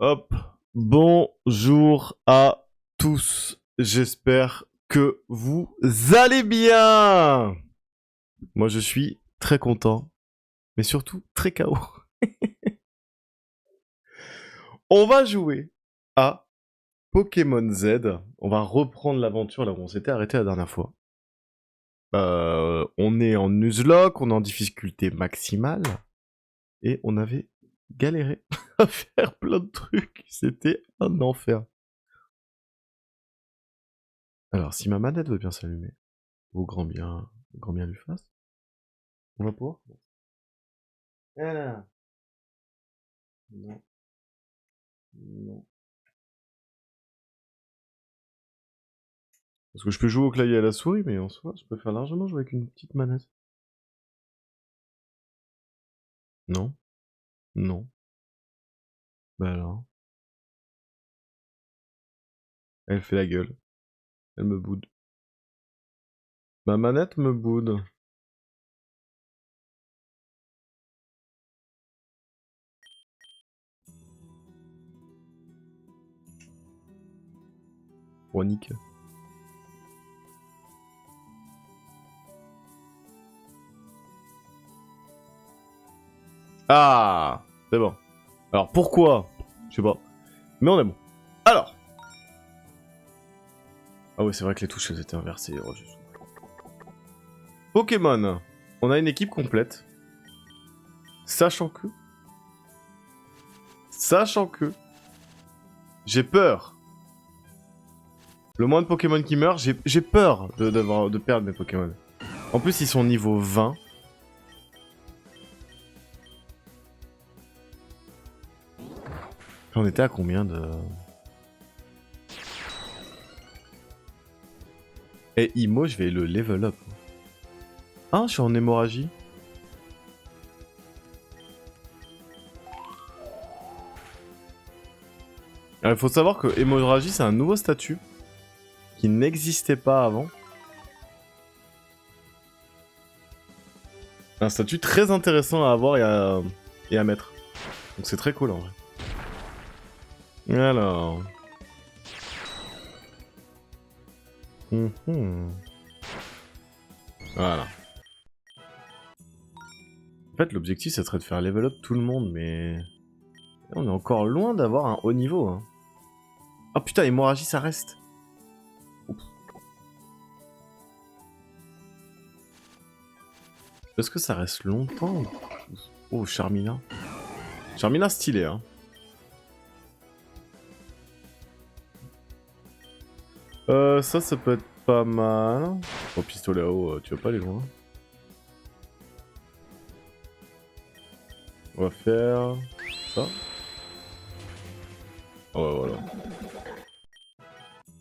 Hop, bonjour à tous. J'espère que vous allez bien. Moi, je suis très content, mais surtout très KO. On va jouer à Pokémon Z. On va reprendre l'aventure là où on s'était arrêté la dernière fois. On est en Nuzlocke, on est en difficulté maximale, et on avait galéré à faire plein de trucs. C'était un enfer. Alors, si ma manette veut bien s'allumer, au grand bien lui fasse, on va pouvoir. Voilà. Non, non. Parce que je peux jouer au clavier et à la souris, mais en soi, je préfère largement jouer avec une petite manette. Non, non. Bah alors. Elle fait la gueule. Elle me boude. Ma manette me boude. Ronique. Ah, c'est bon. Alors pourquoi? Je sais pas. Mais on est bon. Alors. Ah ouais, c'est vrai que les touches elles étaient inversées. Oh, Pokémon. On a une équipe complète. Sachant que. Sachant que. J'ai peur. Le moins de Pokémon qui meurent, j'ai peur de perdre mes Pokémon. En plus, ils sont niveau 20. On était à combien de... Et Imo, je vais le level up. Ah, je suis en hémorragie. Il faut savoir que hémorragie, c'est un nouveau statut qui n'existait pas avant. Un statut très intéressant à avoir et à mettre. Donc c'est très cool en vrai. Alors... Voilà. En fait, l'objectif, ça serait de faire level up tout le monde, mais... On est encore loin d'avoir un haut niveau. Hein. Oh putain, hémorragie, ça reste. Oups. Est-ce que ça reste longtemps? Oh, Charmina. Charmina stylé, hein. Ça peut être pas mal. Oh, pistolet à eau, tu vas pas aller loin. On va faire ça. Oh, ouais, voilà.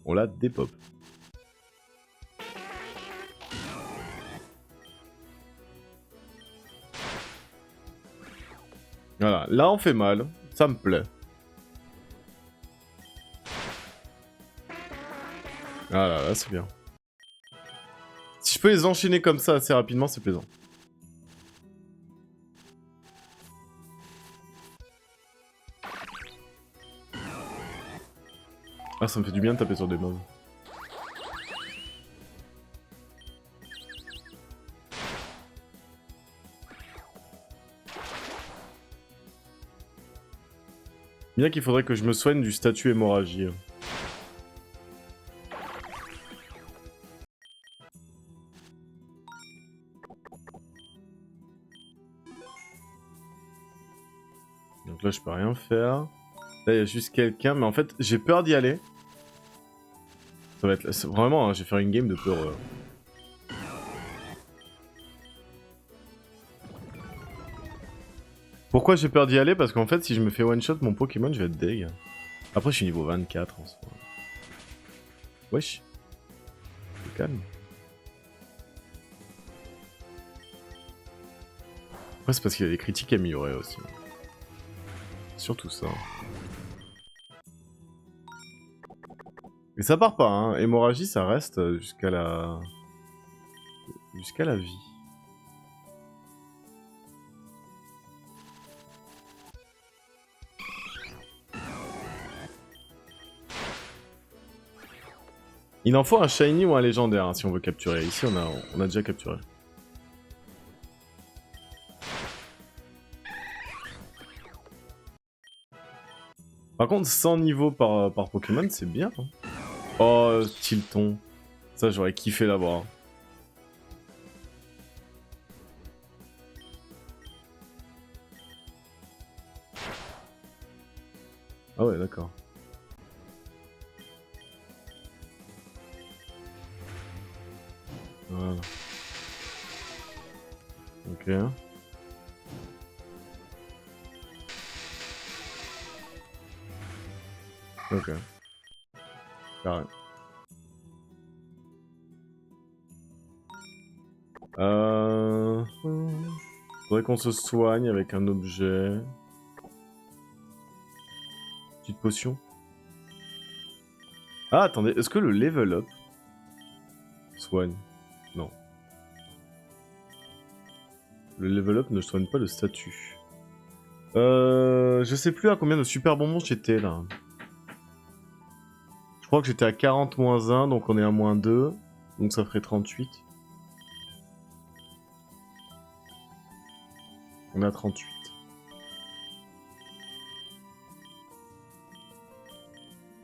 On la dépop. Voilà, là on fait mal. Ça me plaît. Voilà, là c'est bien. Si je peux les enchaîner comme ça assez rapidement, c'est plaisant. Ah, ça me fait du bien de taper sur des mobs. Bien qu'il faudrait que je me soigne du statut hémorragie. Donc là, je peux rien faire. Là, il y a juste quelqu'un, mais en fait, j'ai peur d'y aller. Ça va être... Vraiment, hein, je vais faire une game de peur. Pourquoi j'ai peur d'y aller? Parce qu'en fait, si je me fais one-shot mon Pokémon, je vais être deg. Après, je suis niveau 24 en soi. Wesh. C'est calme. Après, c'est parce qu'il y a des critiques améliorées aussi. Surtout ça. Mais ça part pas, hein. Hémorragie, ça reste jusqu'à la... Jusqu'à la vie. Il en faut un shiny ou un légendaire hein, si on veut capturer. Ici, on a déjà capturé. Par contre, 100 niveaux par Pokémon, c'est bien. Hein. Oh, Tilton. Ça, j'aurais kiffé l'avoir. Ah ouais, d'accord. Voilà. Ok. Ok. Carré. Faudrait qu'on se soigne avec un objet. Petite potion. Ah, attendez, est-ce que le level up soigne? Non. Le level up ne soigne pas le statut. Je sais plus à combien de super bonbons j'étais là. Je crois que j'étais à 40-1, donc on est à -2. Donc ça ferait 38. On est à 38.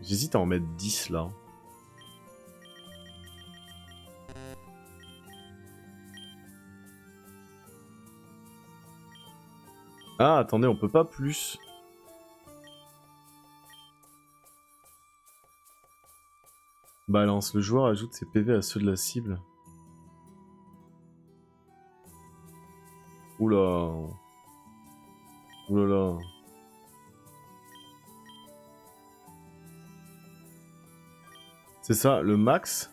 J'hésite à en mettre 10 là. Ah, attendez, on peut pas plus. Balance, le joueur ajoute ses PV à ceux de la cible. Oula. Oulala. C'est ça, le max.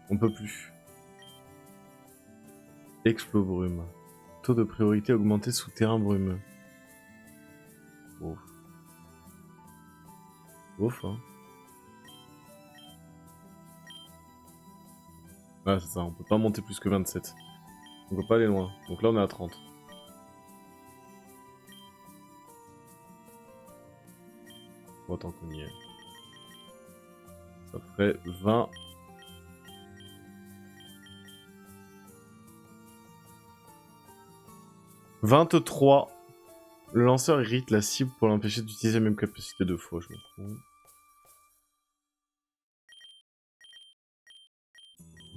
On peut plus. Explo brume. Taux de priorité augmenté sous terrain brumeux. Ouf. Ouf, hein. Ouais, c'est ça, on peut pas monter plus que 27. On peut pas aller loin. Donc là, on est à 30. Bon, tant qu'on y est. Ça ferait 20. « 23. Le lanceur irrite la cible pour l'empêcher d'utiliser la même capacité 2 fois, je m'en fous.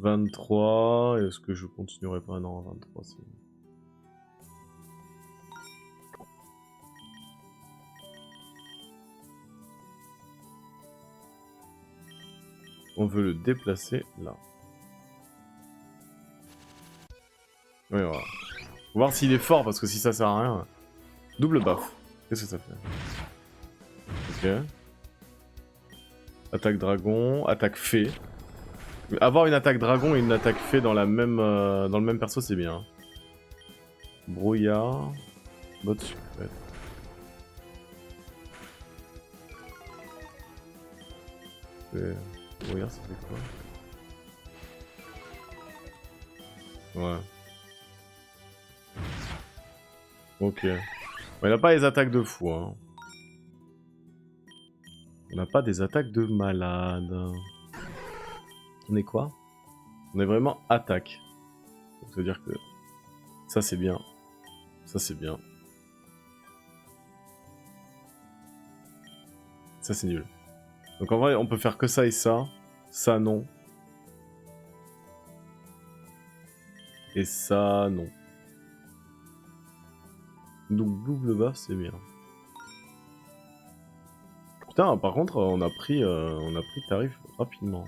23, est-ce que je continuerai pas? Non, 23, c'est... On veut le déplacer là. Oui, voilà. Faut voir s'il est fort, parce que si ça sert à rien... Double buff. Qu'est-ce que ça fait? Ok. Attaque dragon, attaque fée. Avoir une attaque dragon et une attaque fée dans le même perso, c'est bien. Brouillard. Botte sucrète. Brouillard, ça fait quoi? Ouais. Ok. Il n'a pas les attaques de fou, hein. On n'a pas des attaques de malade. On est quoi? On est vraiment attaque. Donc ça veut dire que ça c'est bien. Ça c'est bien. Ça c'est nul. Donc en vrai on peut faire que ça et ça. Ça non. Et ça non. Donc double buff c'est bien. Putain par contre on a pris tarif rapidement.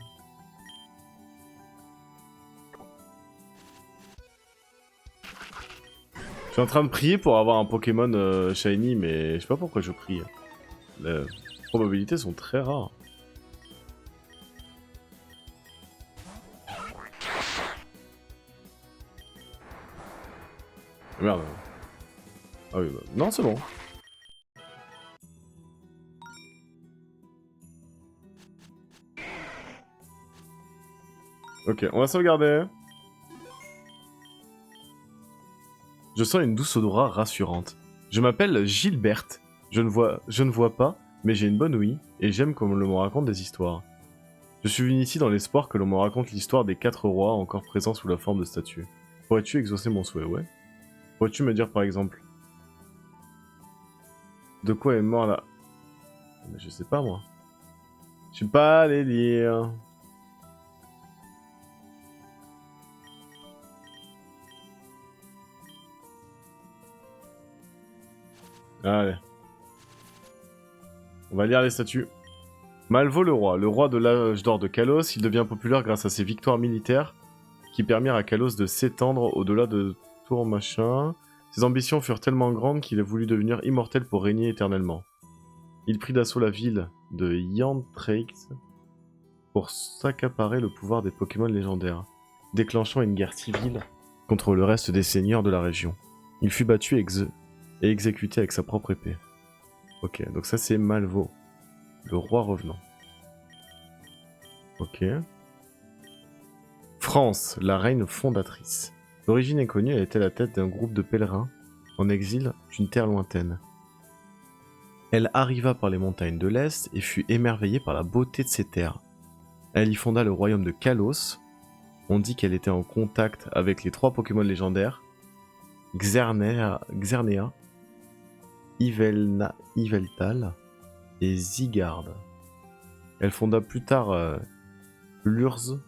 Je suis en train de prier pour avoir un Pokémon shiny, mais je sais pas pourquoi je prie. Les probabilités sont très rares. Merde. Ah oui, bah... non, c'est bon. Ok, on va sauvegarder. Je sens une douce odorat rassurante. Je m'appelle Gilberte. Je ne vois pas, mais j'ai une bonne ouïe, et j'aime qu'on me raconte des histoires. Je suis venu ici dans l'espoir que l'on me raconte l'histoire des 4 rois encore présents sous la forme de statues. Pourrais-tu exaucer mon souhait? Ouais. Pourrais-tu me dire par exemple de quoi est mort là? Mais je sais pas moi. Je suis pas allé lire. Allez. On va lire les statues. Malvo le roi de l'âge d'or de Kalos, il devient populaire grâce à ses victoires militaires qui permirent à Kalos de s'étendre au-delà de Tour machin. Ses ambitions furent tellement grandes qu'il a voulu devenir immortel pour régner éternellement. Il prit d'assaut la ville de Yantraix pour s'accaparer le pouvoir des Pokémon légendaires, déclenchant une guerre civile contre le reste des seigneurs de la région. Il fut battu et exécuté avec sa propre épée. Ok, donc ça c'est Malvo, le roi revenant. Ok. France, la reine fondatrice. D'origine inconnue, elle était à la tête d'un groupe de pèlerins en exil d'une terre lointaine. Elle arriva par les montagnes de l'Est et fut émerveillée par la beauté de ces terres. Elle y fonda le royaume de Kalos. On dit qu'elle était en contact avec les 3 Pokémon légendaires, Xernéa, Yveltal et Zygarde. Elle fonda plus tard l'Urz,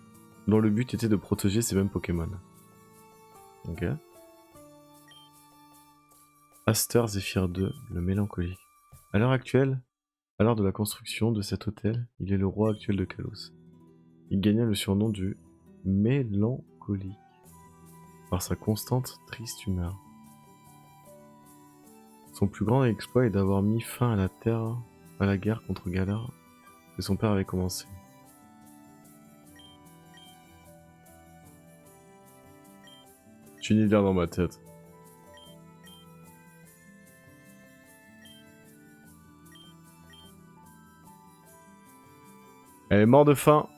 dont le but était de protéger ces mêmes Pokémon. Ok. Aster Zephyr 2, le mélancolique. À l'heure actuelle, à l'heure de la construction de cet hôtel, il est le roi actuel de Kalos. Il gagna le surnom du mélancolique par sa constante triste humeur. Son plus grand exploit est d'avoir mis fin à la guerre contre Galar que son père avait commencé. J'ai une idée dans ma tête. Elle est morte de faim.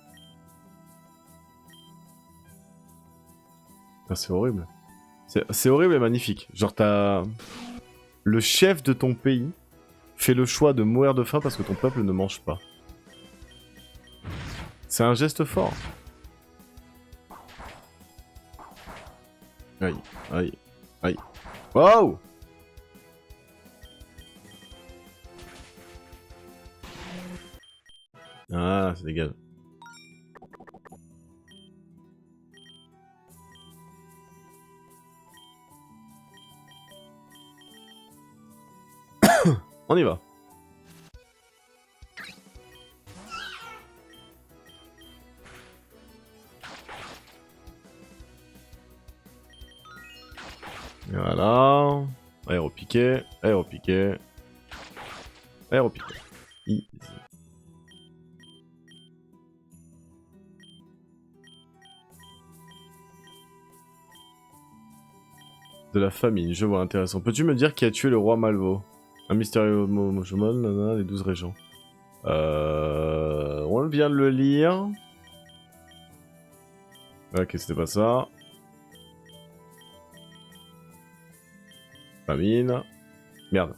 Ah, c'est horrible. C'est horrible et magnifique. Genre t'as... Le chef de ton pays fait le choix de mourir de faim parce que ton peuple ne mange pas. C'est un geste fort. Aïe, aïe, aïe. Wow! Ah, c'est dégage. On y va. Voilà. Aéropiqué, aéropiqué. Aéropiqué. Easy. De la famine, je vois, intéressant. Peux-tu me dire qui a tué le roi Malvo? Un mystérieux Moshomon, nana, les 12 régents. On vient de le lire. Ok, c'était pas ça. Famine. Merde.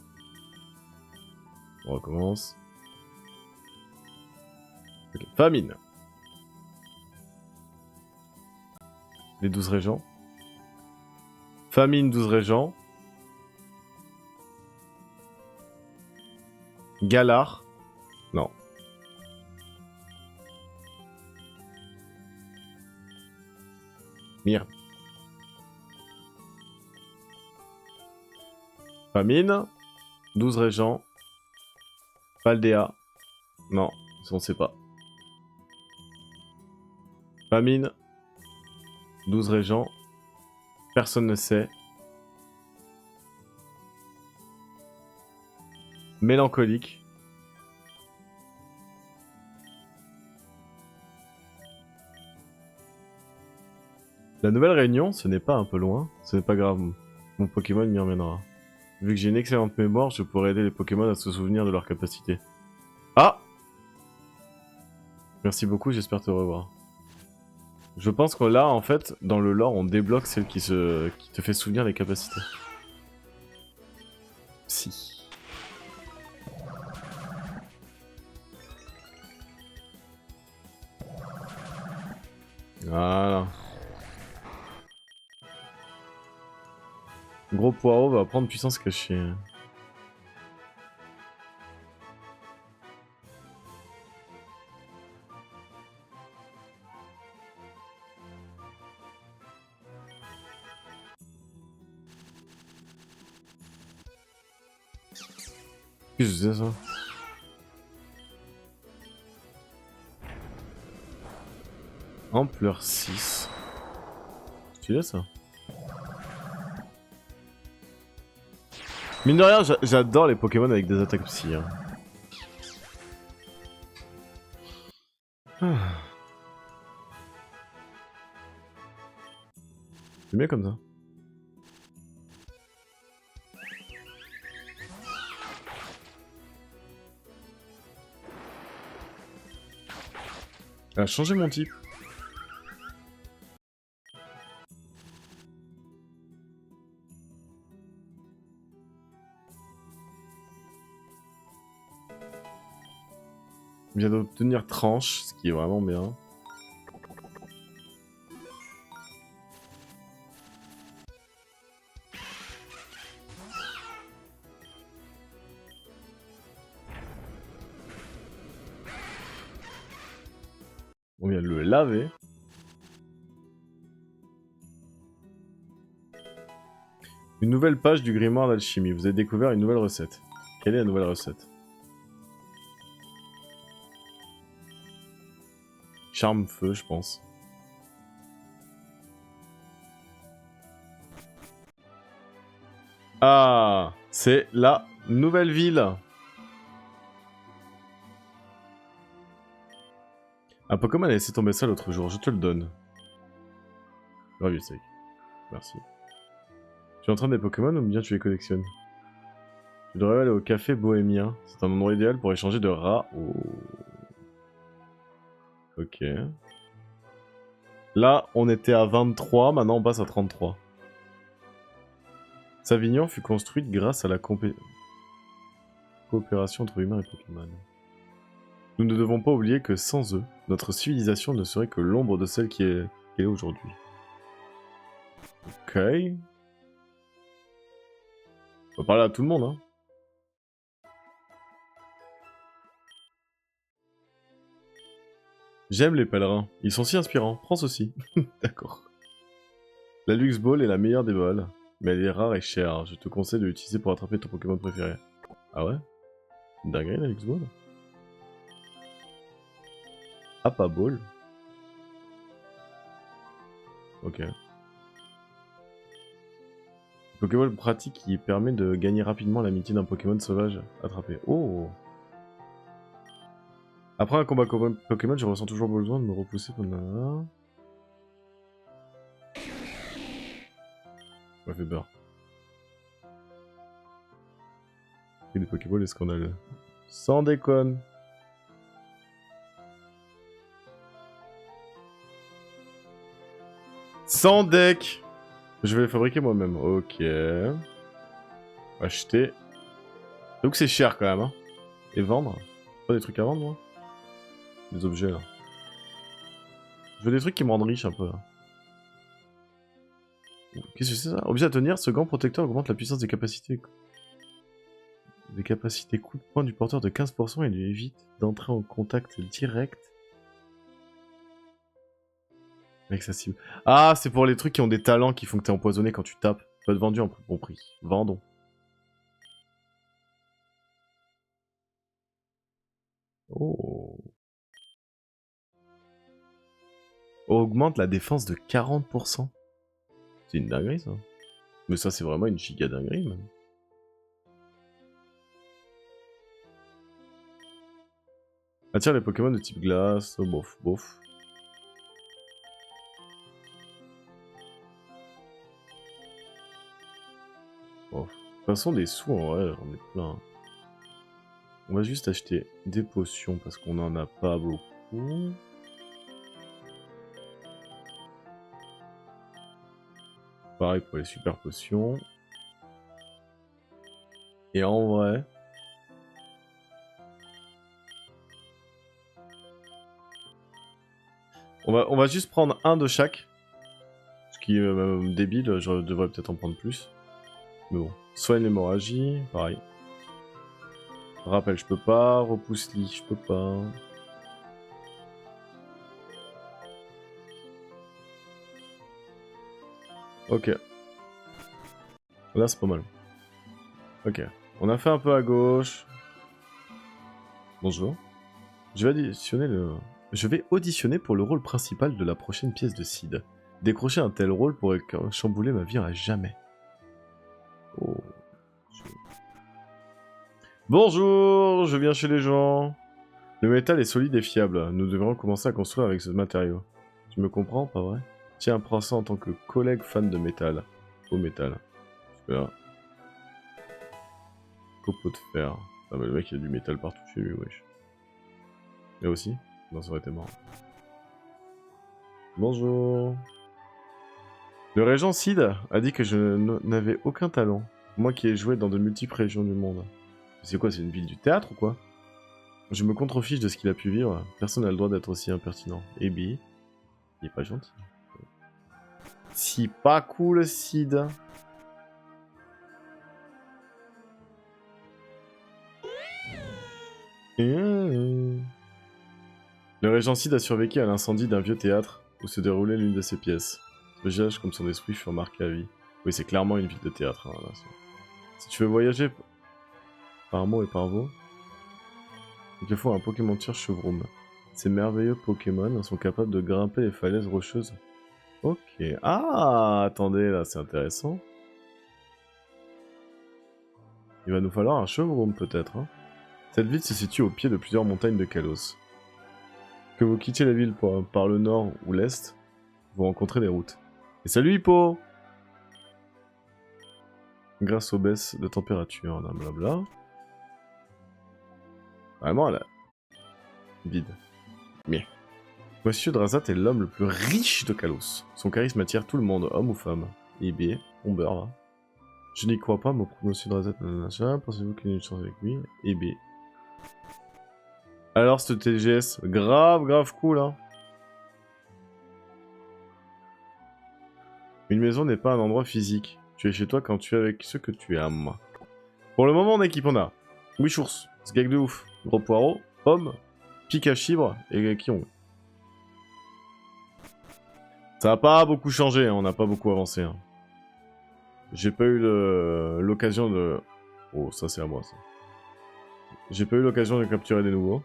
On recommence. Okay. Famine. Les 12 régents. Famine, 12 régents. Galar. Non. Merde. Famine. 12 régents. Paldea. Non, on sait pas. Famine. 12 régents. Personne ne sait. Mélancolique. La nouvelle réunion, ce n'est pas un peu loin. Ce n'est pas grave. Mon Pokémon m'y emmènera. Vu que j'ai une excellente mémoire, je pourrais aider les Pokémon à se souvenir de leurs capacités. Ah! Merci beaucoup, j'espère te revoir. Je pense que là, en fait, dans le lore, on débloque celle qui te fait souvenir des capacités. Si. Voilà. Gros poireau va prendre puissance cachée. Qu'est-ce que c'est ça? Ampleur 6. Stylé ça. Mine de rien, j'adore les Pokémon avec des attaques psy. Hein. Ah. C'est bien comme ça. Elle a changé mon type. Il vient d'obtenir tranche, ce qui est vraiment bien. On vient de le laver. Une nouvelle page du grimoire d'alchimie. Vous avez découvert une nouvelle recette. Quelle est la nouvelle recette? Charme feu, je pense. Ah, c'est la nouvelle ville. Un Pokémon a laissé tomber ça l'autre jour, je te le donne. Ravi sec. Merci. Tu entraînes des Pokémon ou bien tu les collectionnes? Tu devrais aller au café bohémien. C'est un endroit idéal pour échanger de rats. Oh. Ok. Là, on était à 23, maintenant on passe à 33. Savignon fut construite grâce à la coopération entre humains et Pokémon. Nous ne devons pas oublier que sans eux, notre civilisation ne serait que l'ombre de celle qui est aujourd'hui. Ok. On va parler à tout le monde, hein. J'aime les pèlerins, ils sont si inspirants. Prends ceci. D'accord. La Lux Ball est la meilleure des balles, mais elle est rare et chère. Je te conseille de l'utiliser pour attraper ton Pokémon préféré. Ah ouais? Dingue la Lux Ball? Ah, pas Ball? Ok. Pokéball pratique qui permet de gagner rapidement l'amitié d'un Pokémon sauvage attrapé. Oh! Après un combat Pokémon, je ressens toujours besoin de me repousser pendant... Ça fait peur. Et les Pokéballs, est-ce qu'on a le... Sans déconne! Sans deck! Je vais les fabriquer moi-même. Ok. Acheter. Donc c'est cher quand même, hein. Et vendre. Pas des trucs à vendre, moi? Des objets, là. Je veux des trucs qui me rendent riche un peu, là. Qu'est-ce que c'est ça? Objet à tenir, ce gant protecteur augmente la puissance des capacités. Des capacités coup de poing du porteur de 15% et lui évite d'entrer en contact direct avec sa cible. Ah, c'est pour les trucs qui ont des talents qui font que t'es empoisonné quand tu tapes. Peut être vendu en plus bon prix. Vendons. Oh. Augmente la défense de 40%. C'est une dinguerie ça. Mais ça c'est vraiment une giga dinguerie même. Attire les Pokémon de type glace. Oh, bof, bof. Bof. De toute façon des sous en vrai, j'en ai plein. On va juste acheter des potions parce qu'on en a pas beaucoup. Pareil pour les super potions. Et en vrai... On va juste prendre un de chaque. Ce qui est débile, je devrais peut-être en prendre plus. Mais bon. Soigne l'hémorragie, pareil. Rappel, je peux pas. Repousse lit, je peux pas. Ok. Là, c'est pas mal. Ok. On a fait un peu à gauche. Bonjour. Je vais auditionner pour le rôle principal de la prochaine pièce de Sid. Décrocher un tel rôle pourrait chambouler ma vie à jamais. Oh. Bonjour, je viens chez les gens. Le métal est solide et fiable. Nous devrons commencer à construire avec ce matériau. Tu me comprends, pas vrai? Tiens, prends ça en tant que collègue fan de métal. Au métal. Super. Copeau de fer. Ah mais le mec il a du métal partout chez lui, wesh. Là aussi? Non, ça aurait été marrant. Bonjour. Le régent Sid a dit que je n'avais aucun talent. Moi qui ai joué dans de multiples régions du monde. C'est quoi, c'est une ville du théâtre ou quoi? Je me contrefiche de ce qu'il a pu vivre. Personne n'a le droit d'être aussi impertinent. Et B, il est pas gentil. Si pas cool, Sid. Le régent Sid a survécu à l'incendie d'un vieux théâtre où se déroulait l'une de ses pièces. Ce visage comme son esprit furent marqués à vie. Oui, c'est clairement une ville de théâtre. Hein, là, si tu veux voyager par mot et par veau, il te faut un Pokémon tir Chevroom. Ces merveilleux Pokémon sont capables de grimper les falaises rocheuses. Ok. Ah, attendez, là, c'est intéressant. Il va nous falloir un Chevroom, peut-être. Hein. Cette ville se situe au pied de plusieurs montagnes de Kalos. Que vous quittiez la ville par le nord ou l'est, vous rencontrez des routes. Et salut Hippo! Grâce aux baisses de température, blablabla. Vraiment, là. Vide. Bien. Monsieur Drazat est l'homme le plus riche de Kalos. Son charisme attire tout le monde, homme ou femme. Et B, on beurre là. Je n'y crois pas, monsieur Drazat, nanana, pensez-vous qu'il y ait une chance avec lui? Et B. Alors, ce TGS, grave cool, hein. Une maison n'est pas un endroit physique. Tu es chez toi quand tu es avec ceux que tu aimes. Pour le moment, en équipe, on a Wishours, Sgeg de ouf, Gros Poireau, Pomme, Pic à Chibre et Kion. Ça n'a pas beaucoup changé, hein, on n'a pas beaucoup avancé. Hein. J'ai pas eu l'occasion de... Oh, ça c'est à moi, ça. J'ai pas eu l'occasion de capturer des nouveaux.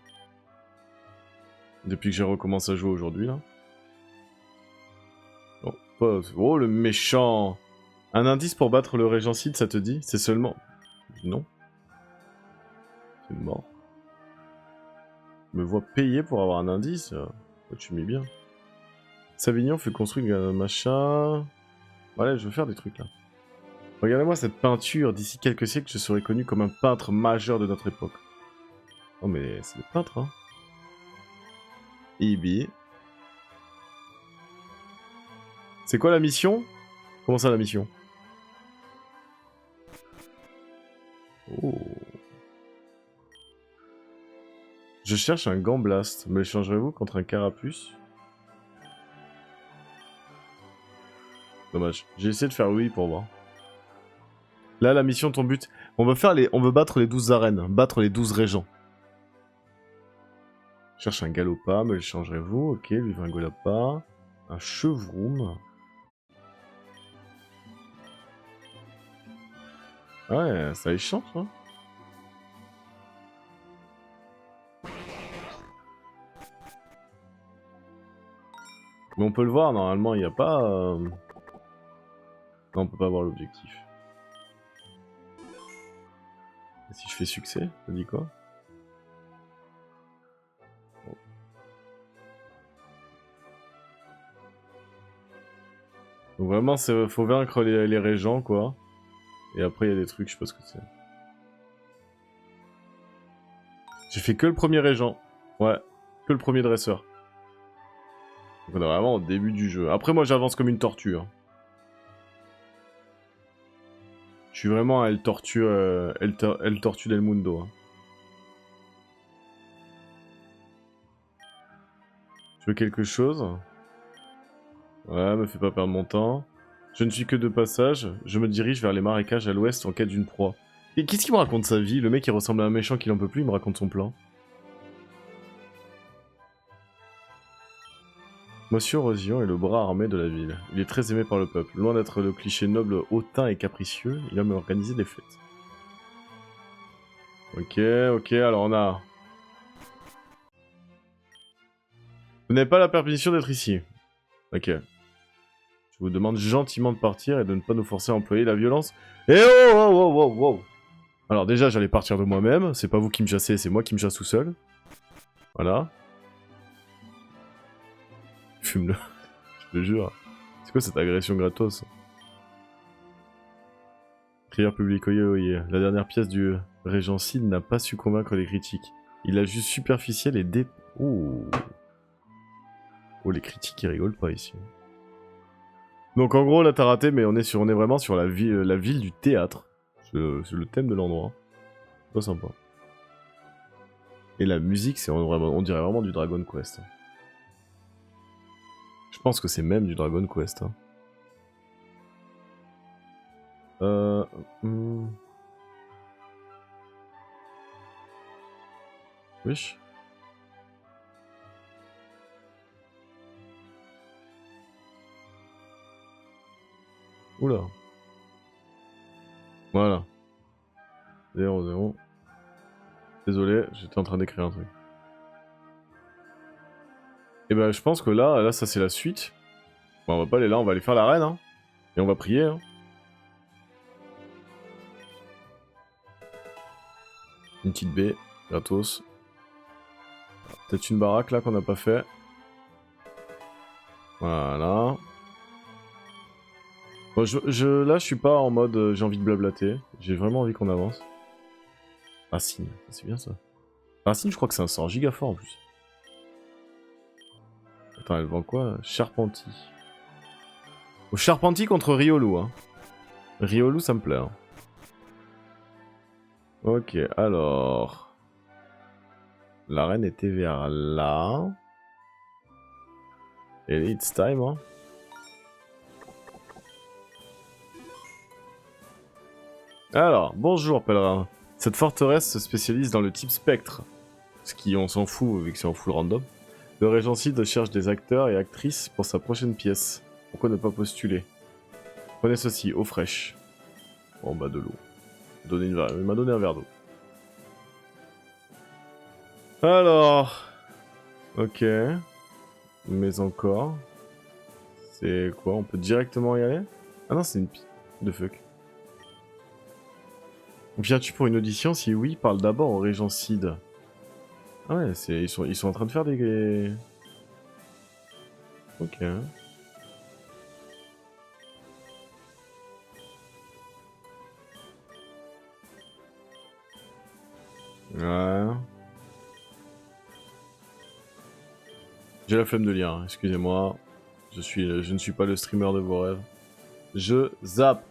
Depuis que j'ai recommencé à jouer aujourd'hui, là. Oh, oh, le méchant! Un indice pour battre le régent Sid, ça te dit? C'est seulement... Non. C'est mort. Je me vois payer pour avoir un indice. Tu m'y bien. Savignon fait construire un machin... Ouais, je veux faire des trucs, là. Regardez-moi cette peinture. D'ici quelques siècles, je serai connu comme un peintre majeur de notre époque. Oh, mais c'est des peintres, hein. Ibi. C'est quoi la mission? Comment ça, la mission? Oh. Je cherche un gant blast. Me l'échangerez-vous contre un carapuce? Dommage. J'ai essayé de faire oui pour voir. Là, la mission, ton but... On veut battre les 12 arènes. Battre les 12 régents. Je cherche un galopin. Me l'échangerez-vous? Ok, lui veut un galopin. Un chevroom. Ouais, ça échange, hein. Mais on peut le voir, normalement, il n'y a pas... Non, on peut pas voir l'objectif. Et si je fais succès, ça dit quoi? Bon. Donc vraiment, faut vaincre les régents, quoi. Et après, il y a des trucs, je sais pas ce que c'est. J'ai fait que le premier régent. Ouais, que le premier dresseur. Donc on est vraiment au début du jeu. Après, moi, j'avance comme une tortue. Hein. Je suis vraiment El Tortue del Mundo. Hein. Tu veux quelque chose? Ouais, me fais pas perdre mon temps. Je ne suis que de passage, je me dirige vers les marécages à l'ouest en quête d'une proie. Et qu'est-ce qu'il me raconte sa vie? Le mec, il ressemble à un méchant qui n'en peut plus, il me raconte son plan. Monsieur Rosion est le bras armé de la ville. Il est très aimé par le peuple. Loin d'être le cliché noble, hautain et capricieux, il aime organiser des fêtes. Ok, alors on a... Vous n'avez pas la permission d'être ici. Ok. Je vous demande gentiment de partir et de ne pas nous forcer à employer la violence. Eh oh, oh, oh, oh, oh. Alors déjà, j'allais partir de moi-même. C'est pas vous qui me chassez, c'est moi qui me chasse tout seul. Voilà. Fume-le. Je te jure. C'est quoi cette agression gratos? Prière publique, oye oye. La dernière pièce du Régent Cid n'a pas su convaincre les critiques. Il a juste superficiel et dé... Oh. Oh, les critiques, ils rigolent pas ici. Donc en gros, là t'as raté, mais on est vraiment sur la ville du théâtre. C'est le thème de l'endroit. Pas sympa. Et la musique, on dirait vraiment du Dragon Quest. Je pense que c'est même du Dragon Quest. Wesh. Oula. Voilà. 0-0. Désolé, j'étais en train d'écrire un truc. Et ben je pense que là ça c'est la suite. Bon, on va pas aller là, on va aller faire la reine, hein. Et on va prier, hein. Une petite baie, gratos. Peut-être une baraque là qu'on n'a pas fait. Voilà. Bon, là, je suis pas en mode j'ai envie de blablater. J'ai vraiment envie qu'on avance. Racine, c'est bien ça. Racine, je crois que c'est un sort giga fort en plus. Attends, elle vend quoi? Charpenti. Au Charpenti contre Riolu, hein. Riolu, ça me plaît. Hein. Ok, alors... La reine était vers là. Et it's time, hein. Alors, bonjour pèlerin. Cette forteresse se spécialise dans le type spectre. Ce qui, on s'en fout, vu que c'est en full random. Le Régent Cid cherche des acteurs et actrices pour sa prochaine pièce. Pourquoi ne pas postuler? Prenez ceci, eau fraîche. Bon bah de l'eau. Il m'a donné un verre d'eau. Alors... Ok. Mais encore... C'est quoi? On peut directement y aller? Ah non, c'est une piste de fuck. Viens-tu pour une audition? Si oui, parle d'abord au Régent Cid. Ah ouais, ils sont en train de faire des... Ok. Ouais. J'ai la flemme de lire, hein, excusez-moi. Je ne suis pas le streamer de vos rêves. Je zappe.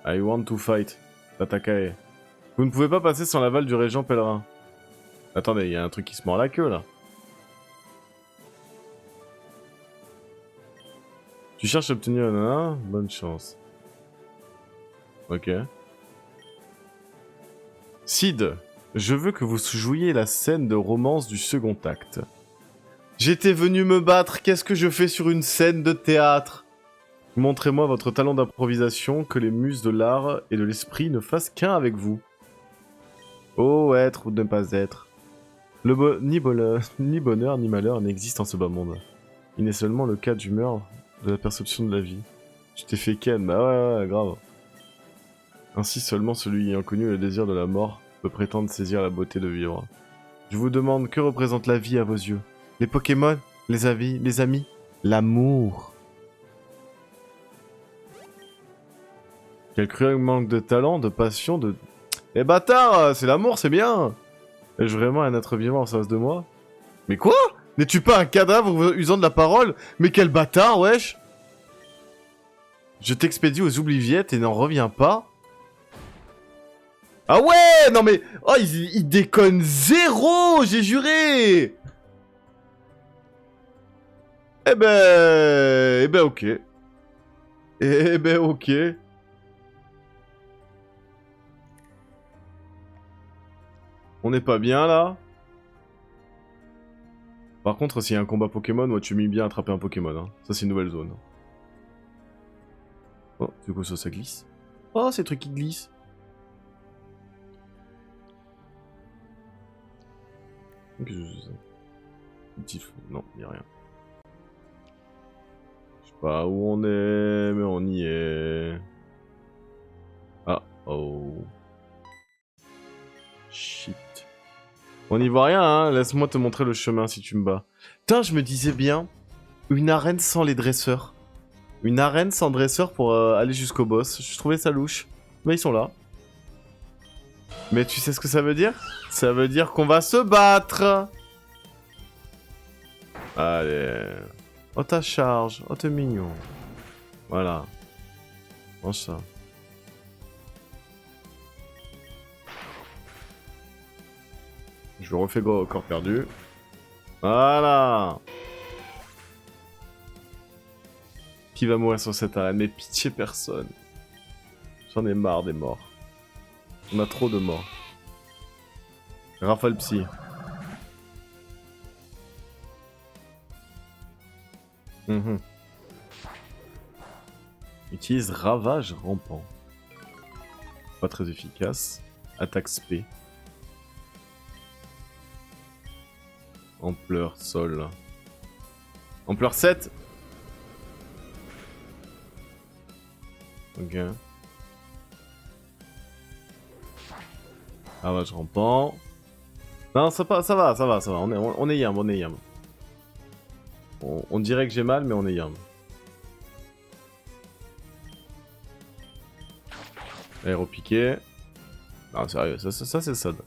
I want to fight. Tatakae. Vous ne pouvez pas passer sans l'aval du régent pèlerin. Attendez, il y a un truc qui se mord la queue là. Tu cherches à obtenir un... Bonne chance. Ok. Cid, je veux que vous jouiez la scène de romance du second acte. J'étais venu me battre, qu'est-ce que je fais sur une scène de théâtre? Montrez-moi votre talent d'improvisation, que les muses de l'art et de l'esprit ne fassent qu'un avec vous. Oh, être ou ne pas être. Ni bonheur ni malheur n'existe en ce bas monde. Il n'est seulement le cas d'humeur, de la perception de la vie. Tu t'es fait ken, bah ouais, grave. Ainsi seulement celui ayant connu le désir de la mort peut prétendre saisir la beauté de vivre. Je vous demande, que représente la vie à vos yeux? Les Pokémon? Les amis? L'amour? Quel cruel manque de talent, de passion, de... Eh bâtard, c'est l'amour, c'est bien! Ai-je vraiment un être vivant en face de moi? Mais quoi? N'es-tu pas un cadavre usant de la parole? Mais quel bâtard, wesh! Je t'expédie aux oubliviettes et n'en reviens pas? Ah ouais! Non mais... Oh, il déconne zéro! J'ai juré! Ok. Ok. On n'est pas bien là. Par contre, s'il y a un combat Pokémon, moi tu m'aimes bien attraper un Pokémon. Hein. Ça, c'est une nouvelle zone. Oh, du coup, ça glisse. Oh, ces trucs qui glissent. Qu'est-ce que c'est ça? Une petite fou. Non, y'a rien. Je sais pas où on est, mais on y est. Ah, oh. Shit. On n'y voit rien, hein. Laisse-moi te montrer le chemin si tu me bats. Putain, je me disais bien, une arène sans les dresseurs. Une arène sans dresseurs pour aller jusqu'au boss. Je trouvais ça louche. Mais ils sont là. Mais tu sais ce que ça veut dire? Ça veut dire qu'on va se battre. Allez. Oh ta charge. Oh t'es mignon. Voilà. Mange ça. Je le refais gros au corps perdu. Voilà. Qui va mourir sur cette arène? Mais pitié personne. J'en ai marre des morts. On a trop de morts. Rafale psy. Utilise ravage rampant. Pas très efficace. Attaque spé. Ampleur sol. Ampleur 7. Ok. Ravage rampant. Non, ça va. On est yam. On dirait que j'ai mal, mais on est yam. Aéropiqué. Non, sérieux, ça c'est SOD.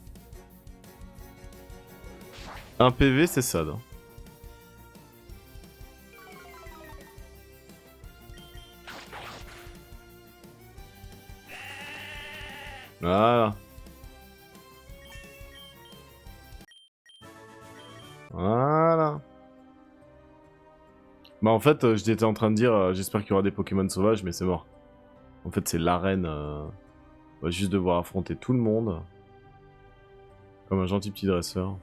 Un PV, c'est SOD. Voilà. Voilà. Bah en fait, j'étais en train de dire, j'espère qu'il y aura des Pokémon sauvages, mais c'est mort. En fait, c'est l'arène. On va juste devoir affronter tout le monde. Comme un gentil petit dresseur.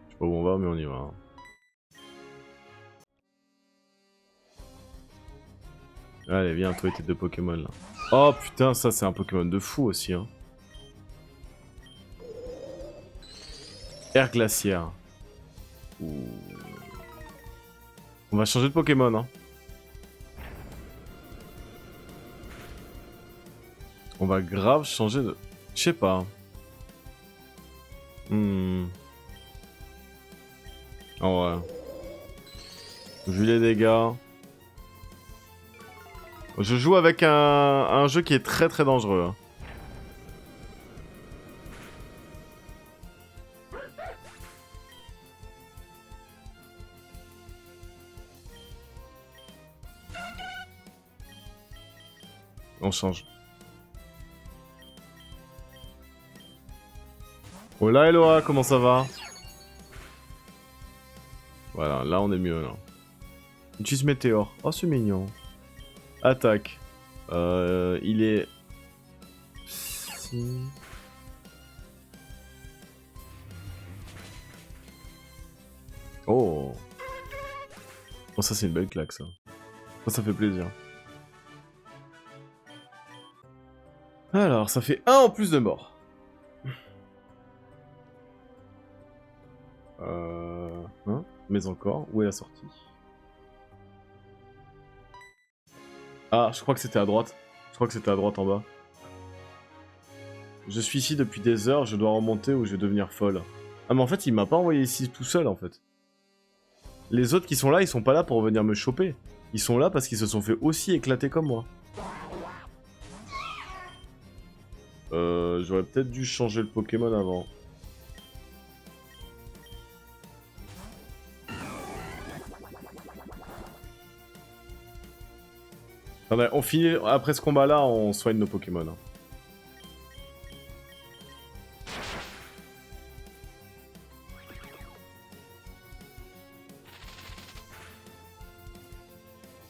Je sais pas où on va, mais on y va. Hein. Allez, viens, toi et tes deux Pokémon là. Oh putain, ça c'est un Pokémon de fou aussi. Hein. Air glaciaire. Ouh. On va changer de Pokémon. Hein. On va grave changer de... Je sais pas. Oh ouais. Vu les dégâts. Je joue avec un jeu qui est très très dangereux. Hein. On change. Hola Eloa, comment ça va? Voilà, là on est mieux là. Utilise météore. Oh c'est mignon. Attaque. Il est... Oh. Oh ça c'est une belle claque ça. Ça fait plaisir. Alors ça fait 1 en plus de mort. Hein? Mais encore, où est la sortie? Ah, je crois que c'était à droite. Je crois que c'était à droite en bas. Je suis ici depuis des heures, je dois remonter ou je vais devenir folle. Ah mais en fait il m'a pas envoyé ici tout seul en fait. Les autres qui sont là, ils sont pas là pour venir me choper. Ils sont là parce qu'ils se sont fait aussi éclater comme moi. J'aurais peut-être dû changer le Pokémon avant. Attendez, on finit, après ce combat-là, on soigne nos Pokémon. Hein.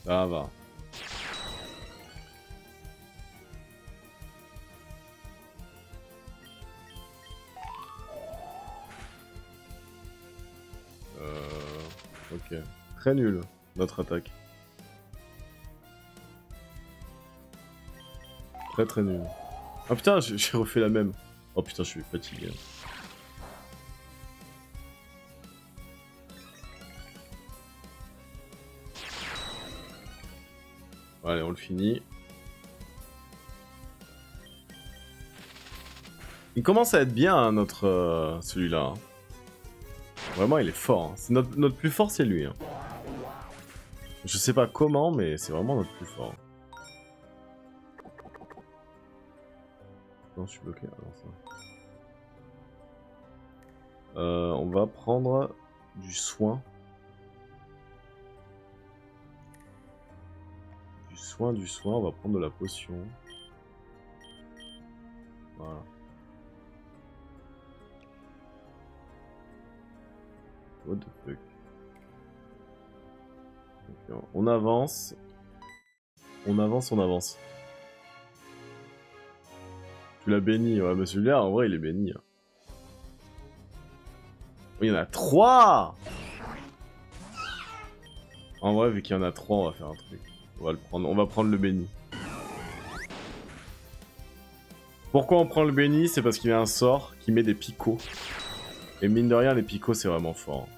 Ça va. Ok. Très nul, notre attaque. Très très nul. Ah putain, j'ai refait la même. Oh putain, je suis fatigué. Allez, on le finit. Il commence à être bien, hein, notre celui-là. Hein. Vraiment, il est fort. Hein. C'est notre plus fort, c'est lui. Hein. Je sais pas comment, mais c'est vraiment notre plus fort. Non, je suis bloqué. Alors, ça. On va prendre du soin. Du soin. On va prendre de la potion. Voilà. What the fuck. Okay, on avance. On avance. Tu l'as béni, ouais, mais celui-là, en vrai, il est béni. Hein. Oh, il y en a 3. En vrai, vu qu'il y en a 3, on va faire un truc. On va le prendre. On va prendre le béni. Pourquoi on prend le béni? C'est parce qu'il y a un sort qui met des picots. Et mine de rien, les picots, c'est vraiment fort.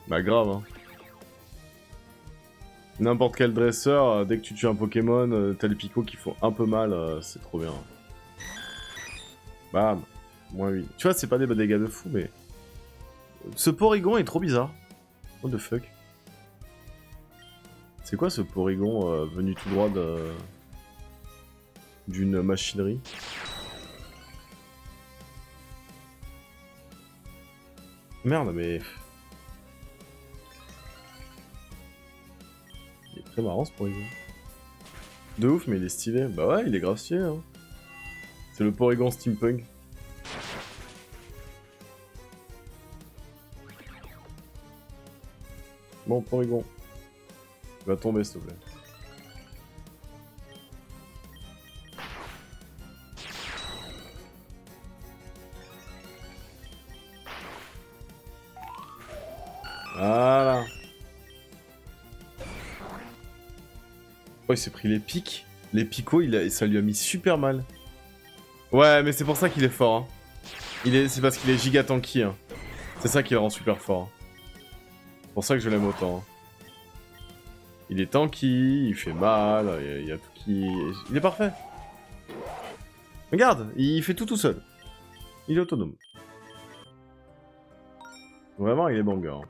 Bah grave, hein. N'importe quel dresseur, dès que tu tues un Pokémon, t'as les picots qui font un peu mal, c'est trop bien. Bam. Moins 8. Tu vois, c'est pas des dégâts de fou, mais... Ce Porygon est trop bizarre. What the fuck. C'est quoi ce Porygon venu tout droit d'une machinerie? Merde, mais... Il est très marrant ce Porygon. De ouf, mais il est stylé. Bah ouais, il est grave stylé. Hein. C'est le Porygon Steampunk. Bon, Porygon. Il va tomber, s'il te plaît. Voilà. Oh, il s'est pris les pics. Les picots, ça lui a mis super mal. Ouais, mais c'est pour ça qu'il est fort. Hein. C'est parce qu'il est giga tanky. Hein. C'est ça qui le rend super fort. C'est pour ça que je l'aime autant. Hein. Il est tanky, il fait mal, il y a tout qui... Il est parfait. Regarde, il fait tout seul. Il est autonome. Vraiment, il est banger. Hein.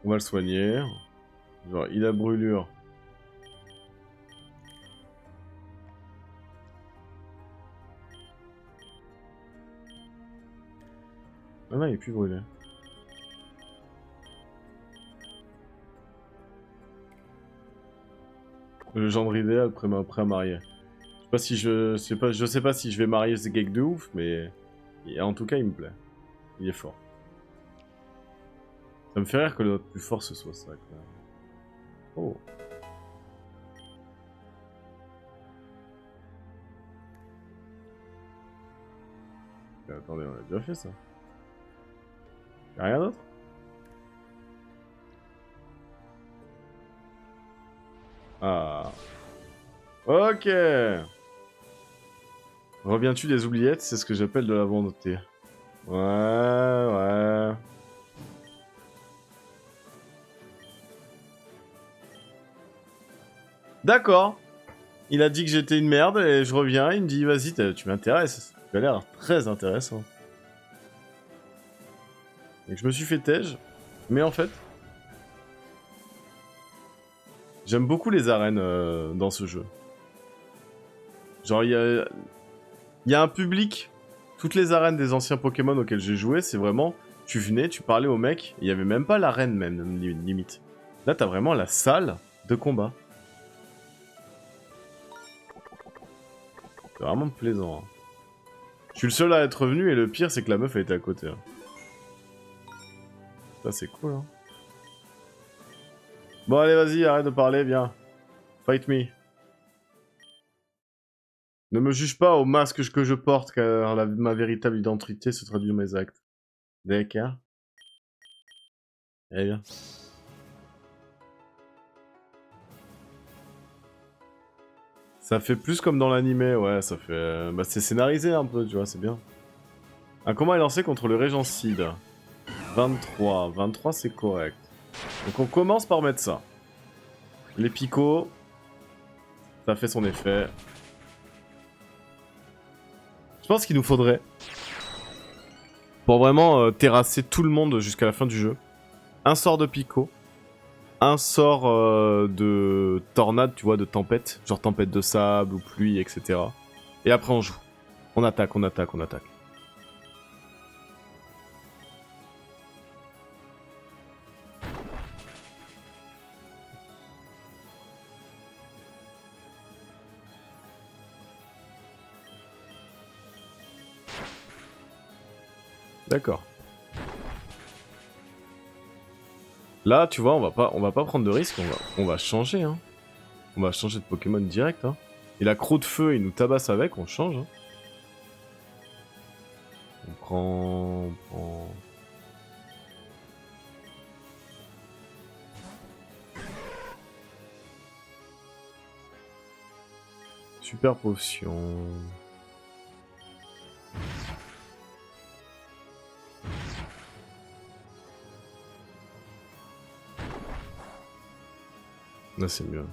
On va le soigner. Genre, il a brûlure. Ah non, il est plus brûlé. Le gendre idéal prêt à marier. Je sais pas si je vais marier ce geek de ouf, mais en tout cas, il me plaît. Il est fort. Ça me fait rire que notre plus fort ce soit ça. Oh. Mais attendez, on a déjà fait ça. Y'a rien d'autre? Ah. Ok. Reviens-tu des oubliettes? C'est ce que j'appelle de la volonté. Ouais. D'accord. Il a dit que j'étais une merde et je reviens, il me dit vas-y, tu m'intéresses. Tu as l'air très intéressant. Donc je me suis fait tège, mais en fait... J'aime beaucoup les arènes dans ce jeu. Genre, il y a un public. Toutes les arènes des anciens Pokémon auxquelles j'ai joué, c'est vraiment tu venais, tu parlais au mec, il y avait même pas l'arène même, limite. Là, t'as vraiment la salle de combat. C'est vraiment plaisant. Hein. Je suis le seul à être venu et le pire, c'est que la meuf, elle était à côté. Hein. Ça, c'est cool. Hein. Bon, allez, vas-y, arrête de parler, viens. Fight me. Ne me juge pas au masque que je porte, car ma véritable identité se traduit dans mes actes. D'accord. Allez, viens. Ça fait plus comme dans l'animé, ouais, ça fait... Bah, c'est scénarisé un peu, tu vois, c'est bien. Un combat est lancé contre le Régent Cid. 23. 23, c'est correct. Donc on commence par mettre ça. Les picots. Ça fait son effet. Je pense qu'il nous faudrait... Pour vraiment terrasser tout le monde jusqu'à la fin du jeu. Un sort de picot. Un sort de tornade, tu vois, de tempête. Genre tempête de sable ou pluie, etc. Et après on joue. On attaque, on attaque, on attaque. D'accord. Là, tu vois, on va pas prendre de risque, on va changer, hein. On va changer de Pokémon direct, hein. Et la croc de feu, il nous tabasse avec, on change, hein. On prend... Super potion... Là, c'est mieux.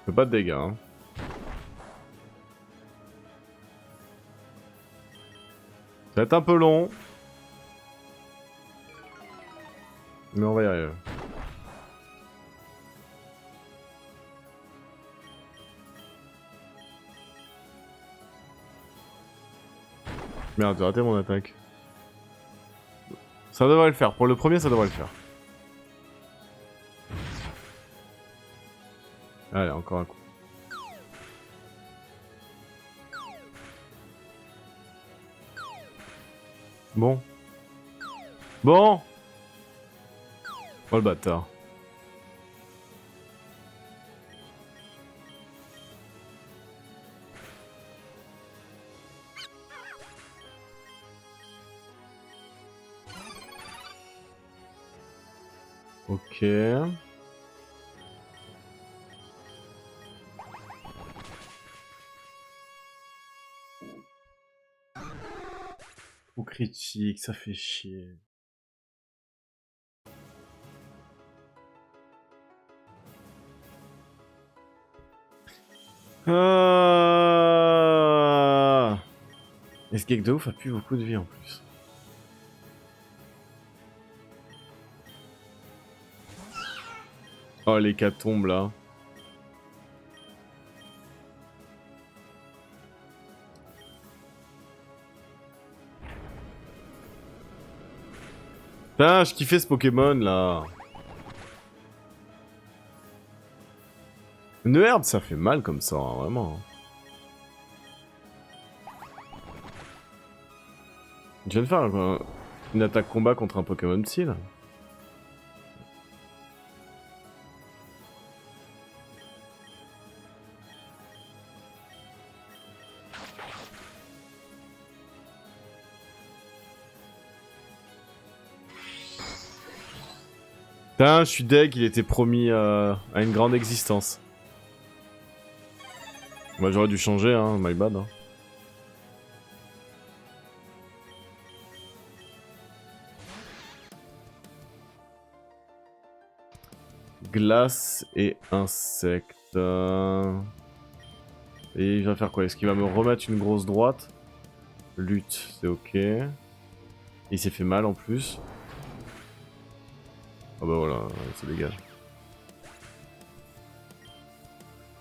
Fait pas de dégâts, hein. Ça va être un peu long. Mais on va y arriver. Merde, j'ai raté mon attaque. Ça devrait le faire. Pour le premier, ça devrait le faire. Allez, encore un coup. Bon. Bon. Oh le bâtard. Ok. Ou critique, ça fait chier. Et ce geek de ouf a plus beaucoup de vie en plus. Oh l'hécatombe là. Putain, je kiffais ce Pokémon là. Une herbe, ça fait mal comme ça, hein, vraiment. Je viens de faire une attaque combat contre un Pokémon Psy là. Putain, je suis deg, il était promis à une grande existence. Moi j'aurais dû changer, hein, my bad. Hein. Glace et insectes. Et il va faire quoi? Est-ce qu'il va me remettre une grosse droite? Lutte, c'est ok. Il s'est fait mal en plus. Ah bah voilà, il se dégage.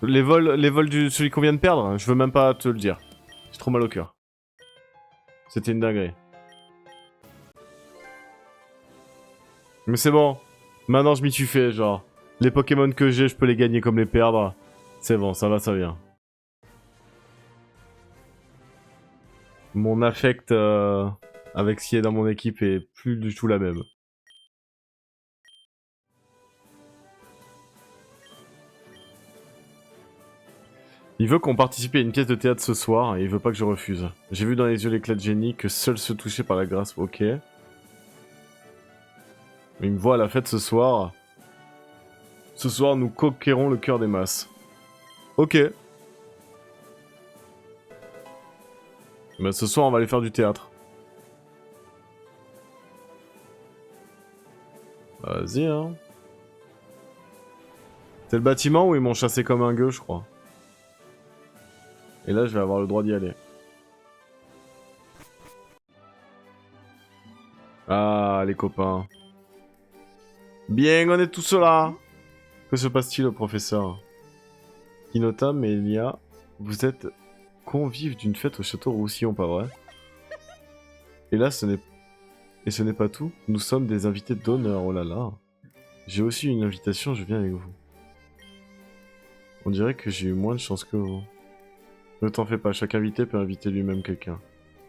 Les vols du celui qu'on vient de perdre, je veux même pas te le dire. J'ai trop mal au cœur. C'était une dinguerie. Mais c'est bon. Maintenant je m'y suis fait, genre. Les Pokémon que j'ai, je peux les gagner comme les perdre. C'est bon, ça va, ça vient. Mon affect avec ce qui est dans mon équipe est plus du tout la même. Il veut qu'on participe à une pièce de théâtre ce soir et il veut pas que je refuse. J'ai vu dans les yeux l'éclat de génie que seuls ceux touchés par la grâce... Ok. Il me voit à la fête ce soir. Ce soir, nous conquérons le cœur des masses. Ok. Bah ce soir, on va aller faire du théâtre. Vas-y, hein. C'est le bâtiment où ils m'ont chassé comme un gueux, je crois. Et là, je vais avoir le droit d'y aller. Ah, les copains. Bien, on est tous là. Que se passe-t-il, professeur? Hinota, Melia, vous êtes convives d'une fête au château Roussillon, pas vrai? Et là, ce n'est pas tout. Nous sommes des invités d'honneur, oh là là. J'ai aussi une invitation, je viens avec vous. On dirait que j'ai eu moins de chance que vous. Ne t'en fais pas, chaque invité peut inviter lui-même quelqu'un.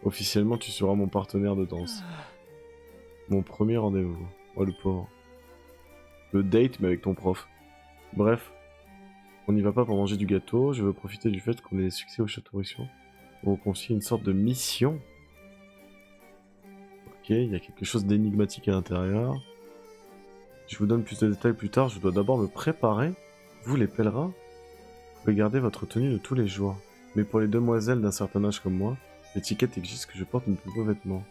Officiellement, tu seras mon partenaire de danse. Mon premier rendez-vous. Oh, le pauvre. Le date, mais avec ton prof. Bref. On n'y va pas pour manger du gâteau, je veux profiter du fait qu'on ait des succès au château Roussillon. On vous confie une sorte de mission. Ok, il y a quelque chose d'énigmatique à l'intérieur. Je vous donne plus de détails plus tard, je dois d'abord me préparer. Vous, les pèlerins, vous pouvez garder votre tenue de tous les jours. Mais pour les demoiselles d'un certain âge comme moi, l'étiquette exige que je porte mes plus beaux vêtements.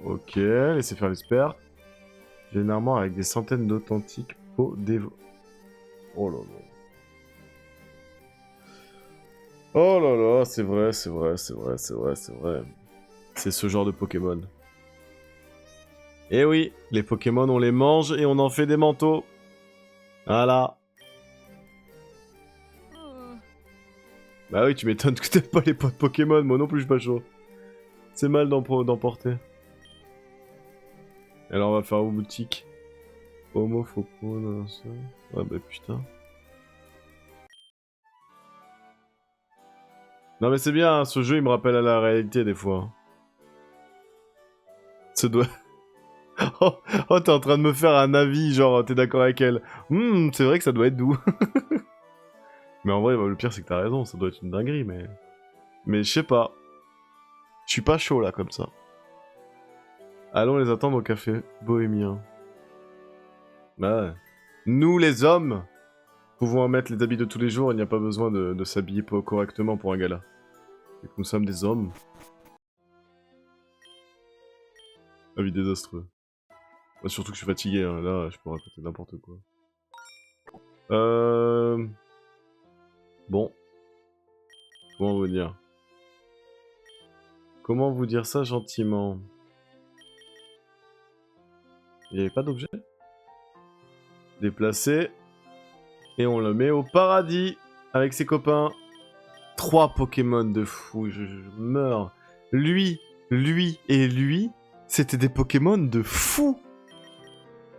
Ok, laissez faire l'expert. J'ai une armoire avec des centaines d'authentiques peaux dévo... Oh là là. Oh là là, c'est vrai, c'est vrai, c'est vrai, c'est vrai, c'est vrai. C'est ce genre de Pokémon. Eh oui, les Pokémon, on les mange et on en fait des manteaux. Voilà. Bah oui, tu m'étonnes que t'aimes pas les potes Pokémon, moi non plus je suis pas chaud. C'est mal d'en porter. Alors on va faire aux boutiques. Homo, Faucon, ça. Ouais bah putain. Non mais c'est bien, hein, ce jeu il me rappelle à la réalité des fois. Ce doit... oh, oh t'es en train de me faire un avis, genre t'es d'accord avec elle. C'est vrai que ça doit être doux. Mais en vrai, bah, le pire c'est que t'as raison, ça doit être une dinguerie, mais... Mais je sais pas. Je suis pas chaud là comme ça. Allons les attendre au café bohémien. Bah ouais. Nous les hommes pouvons mettre les habits de tous les jours, il n'y a pas besoin de s'habiller correctement pour un gala. Et que nous sommes des hommes. Avis désastreux. Bah, surtout que je suis fatigué, hein. Là je peux raconter n'importe quoi. Bon. Comment vous dire? Comment vous dire ça gentiment? Il n'y avait pas d'objet? Déplacé. Et on le met au paradis avec ses copains. 3 Pokémon de fou, je meurs. Lui et lui, c'était des Pokémon de fou.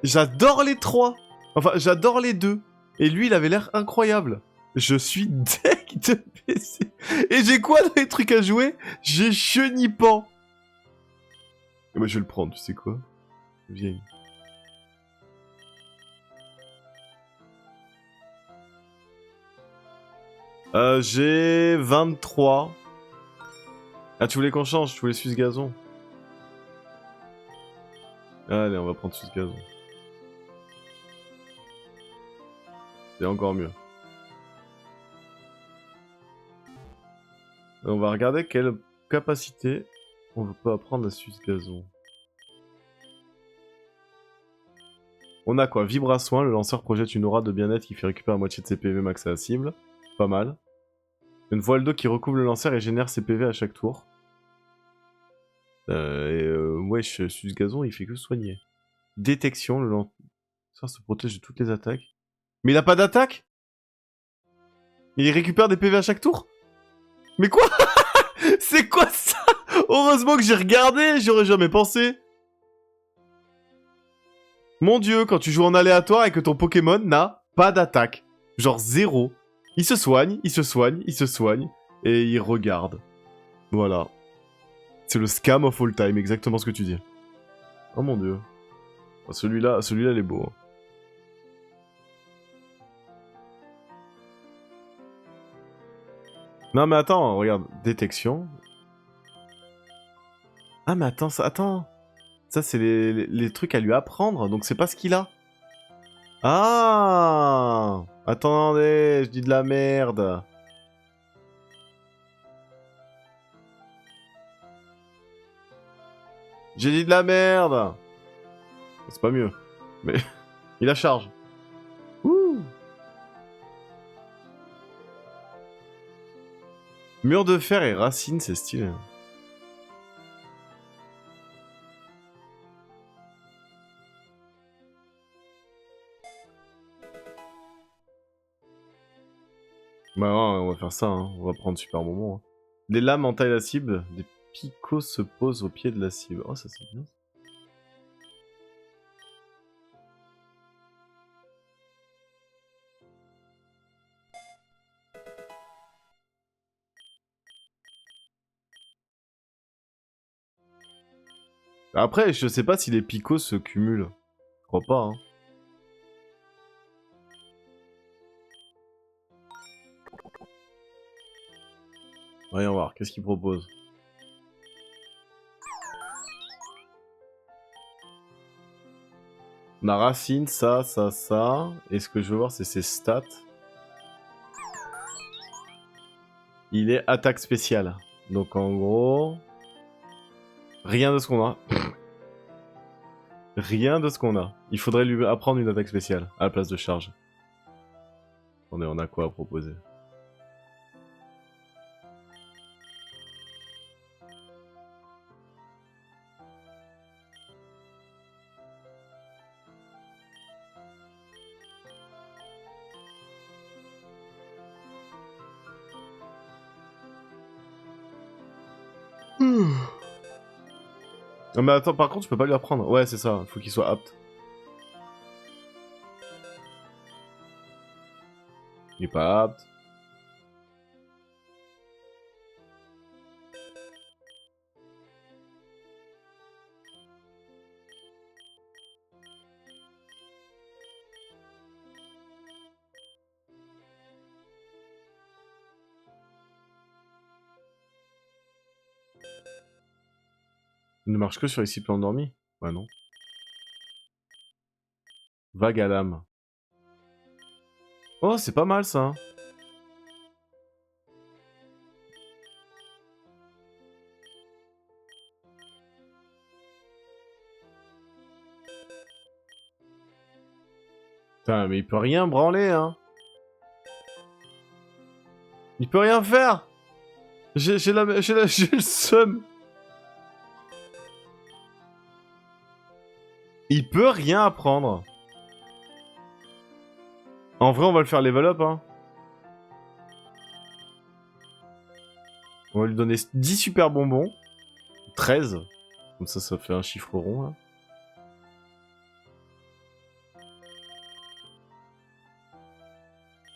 J'adore les 3. Enfin, j'adore les 2. Et lui, il avait l'air incroyable. Je suis deck de PC. Et j'ai quoi dans les trucs à jouer? J'ai Chenipan. Et moi, je vais le prendre, tu sais quoi? Viens. J'ai 23. Ah, tu voulais qu'on change? Tu voulais Suisse Gazon? Allez, on va prendre Suisse Gazon. C'est encore mieux. Et on va regarder quelle capacité on peut apprendre à Suisse Gazon. On a quoi? Vibra-soin, le lanceur projette une aura de bien-être qui fait récupérer la moitié de ses PV max à la cible. Pas mal. Une voile d'eau qui recouvre le lanceur et génère ses PV à chaque tour. Wesh, Suisse Gazon, il fait que soigner. Détection, le lanceur... Ça se protège de toutes les attaques. Mais il a pas d'attaque? Il récupère des PV à chaque tour? Mais quoi? C'est quoi ça? Heureusement que j'ai regardé, j'aurais jamais pensé. Mon dieu, quand tu joues en aléatoire et que ton Pokémon n'a pas d'attaque. Genre zéro. Il se soigne, il se soigne, il se soigne. Et il regarde. Voilà. C'est le scam of all time, exactement ce que tu dis. Oh mon dieu. Celui-là, il est beau. Hein. Non mais attends, regarde. Détection. Ah mais attends, ça c'est les trucs à lui apprendre, donc c'est pas ce qu'il a. Ah! Attendez, je dis de la merde. J'ai dit de la merde. C'est pas mieux. Mais il a charge. Ouh. Mur de fer et racine, c'est stylé. Bah ouais, on va faire ça, hein. On va prendre super moment. Hein. Les lames entaillent la cible, des picots se posent au pied de la cible. Oh, ça c'est bien. Après, je sais pas si les picots se cumulent. Je crois pas, hein. Voyons voir, qu'est-ce qu'il propose? Ma racine, ça. Et ce que je veux voir, c'est ses stats. Il est attaque spéciale. Donc en gros... Rien de ce qu'on a. Rien de ce qu'on a. Il faudrait lui apprendre une attaque spéciale à la place de charge. On a quoi à proposer? Non mais attends, par contre, je peux pas lui apprendre. Ouais, c'est ça, faut qu'il soit apte. Il est pas apte. Il ne marche que sur les cibles endormies? Ouais, non. Vague à l'âme. Oh, c'est pas mal ça. Putain, mais il peut rien branler, hein. Il peut rien faire. J'ai le seum. Il peut rien apprendre. En vrai, on va le faire level up, hein. On va lui donner 10 super bonbons. 13. Comme ça fait un chiffre rond, là.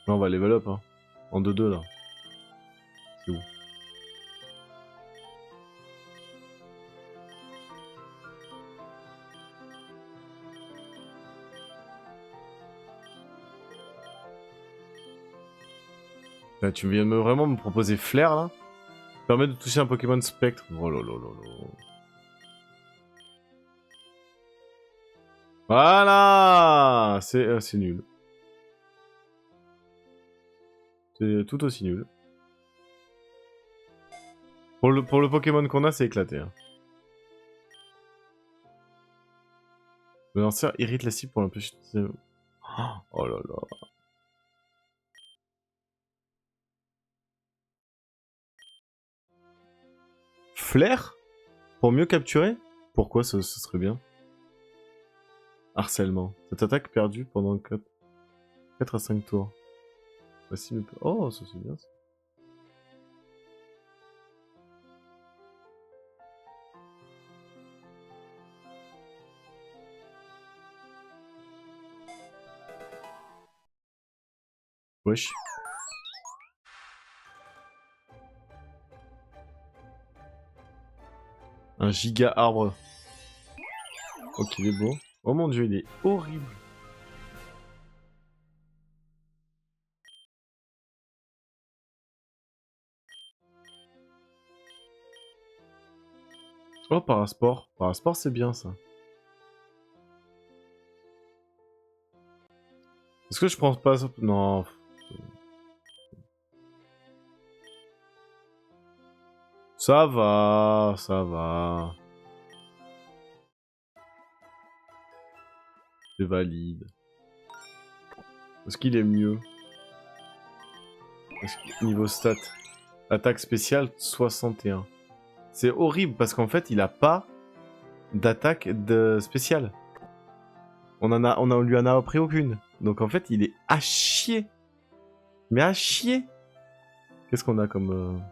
Là, on va level up, hein. En 2-2, là. C'est où? Là, tu viens de vraiment me proposer Flair, là? Permet de toucher un Pokémon spectre. Oh là là là là. Voilà! C'est nul. C'est tout aussi nul. Pour le Pokémon qu'on a, c'est éclaté. Hein. Le lanceur irrite la cible pour l'empêcher de... Oh là là. Flair? Pour mieux capturer? Pourquoi ce serait bien? Harcèlement. Cette attaque perdue pendant 4 à 5 tours. Voici le... Oh, ça c'est bien ça. Wesh. Un giga arbre. Ok, il est beau. Oh mon dieu, il est horrible. Oh, parasport. Parasport, c'est bien ça. Est-ce que je prends pas ça? Non. Ça va, ça va. C'est valide. Est-ce qu'il est mieux? Niveau stat. Attaque spéciale 61. C'est horrible parce qu'en fait, il a pas d'attaque spéciale. On lui en a appris aucune. Donc en fait, il est à chier. Mais à chier. Qu'est-ce qu'on a comme...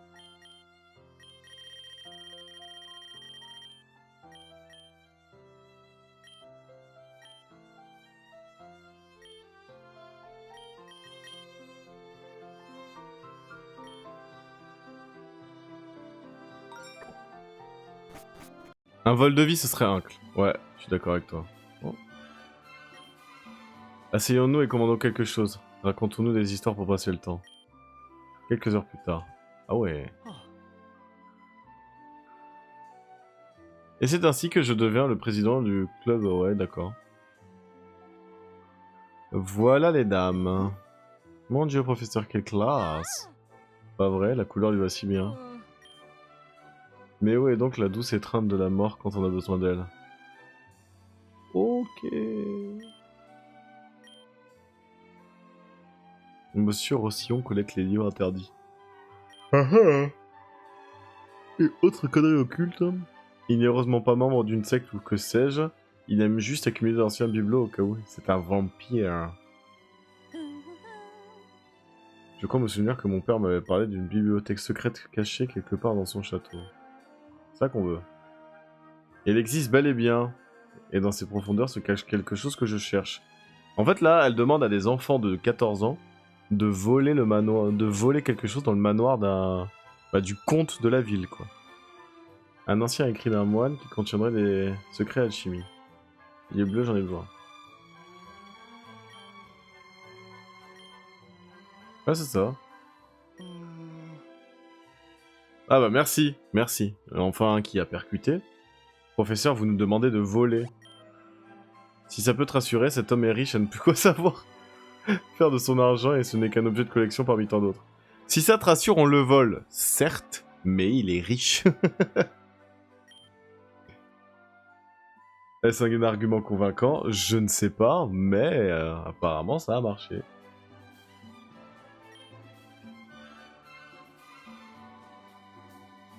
Un vol de vie, ce serait Uncle. Ouais, je suis d'accord avec toi. Bon. Asseyons-nous et commandons quelque chose. Racontons-nous des histoires pour passer le temps. Quelques heures plus tard. Ah ouais. Et c'est ainsi que je deviens le président du club. Ouais, d'accord. Voilà les dames. Mon dieu, professeur, quelle classe. Pas vrai, la couleur lui va si bien. Mais où est donc la douce étreinte de la mort quand on a besoin d'elle? Ok. Monsieur Rossillon collecte les livres interdits. Ah ah. Et autre connerie occulte. Il n'est heureusement pas membre d'une secte ou que sais-je. Il aime juste accumuler d'anciens bibelots au cas où. C'est un vampire. Je crois me souvenir que mon père m'avait parlé d'une bibliothèque secrète cachée quelque part dans son château. C'est ça qu'on veut. Elle existe bel et bien. Et dans ses profondeurs se cache quelque chose que je cherche. En fait, là, elle demande à des enfants de 14 ans de voler le manoir, de voler quelque chose dans le manoir du comte de la ville, quoi. Un ancien écrit d'un moine qui contiendrait des secrets alchimie. Il est bleu, j'en ai besoin. Ah, c'est ça. Ah bah merci, merci. Enfin un qui a percuté. Professeur, vous nous demandez de voler. Si ça peut te rassurer, cet homme est riche à ne plus quoi savoir faire de son argent et ce n'est qu'un objet de collection parmi tant d'autres. Si ça te rassure, on le vole, certes, mais il est riche. Est-ce un argument convaincant? Je ne sais pas, mais apparemment ça a marché.